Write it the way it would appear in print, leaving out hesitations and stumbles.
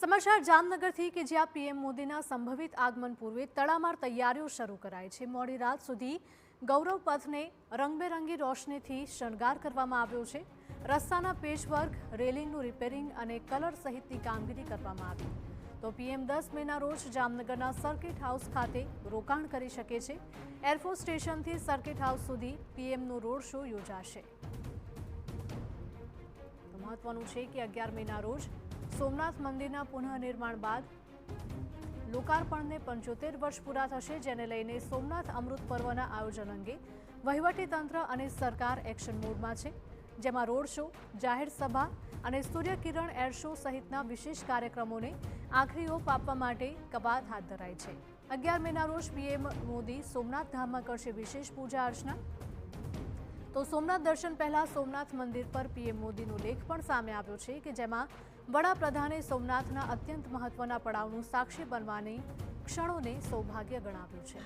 સમાચાર જામનગરથી કે જ્યાં પીએમ મોદીના સંભવિત આગમન પૂર્વે તડામાર તૈયારીઓ શરૂ કરાઈ છે। મોડી રાત સુધી ગૌરવ પથને રંગબેરંગી રોશનીથી શણગાર કરવામાં આવ્યો છે। રસ્તાના પેચવર્ક, રેલિંગનું રિપેરિંગ અને કલર સહિતની કામગીરી કરવામાં આવી તો પીએમ 10 મેના રોજ જામનગરના સર્કિટ હાઉસ ખાતે રોકાણ કરી શકે છે। એરફોર્સ સ્ટેશનથી સર્કિટ હાઉસ સુધી પીએમનો રોડ શો યોજાશે। મહત્વનું છે કે 11 મેના રોજ સોમનાથ મંદિરના પુનઃનિર્માણ બાદ લોકાર્પણને 75 વર્ષ પૂરા થશે, જેને લઈને સોમનાથ અમૃત પર્વના આયોજન અંગે વહીવટીતંત્ર અને સરકાર એક્શન મોડમાં છે, જેમાં રોડ શો, જાહેર સભા અને સૂર્યકિરણ એર શો સહિતના વિશેષ કાર્યક્રમોને આખરી ઓપ આપવા માટે કવાયત હાથ ધરાઈ છે। 11 મેના રોજ પીએમ મોદી સોમનાથ ધામમાં કરશે વિશેષ પૂજા અર્ચના। તો સોમનાથ દર્શન પહેલા સોમનાથ મંદિર પર પીએમ મોદીનો લેખ પણ સામે આવ્યો છે કે જેમાં વડાપ્રધાને સોમનાથના અત્યંત મહત્વના પડાવનું સાક્ષી બનવાની ક્ષણોને સૌભાગ્ય ગણાવ્યું છે।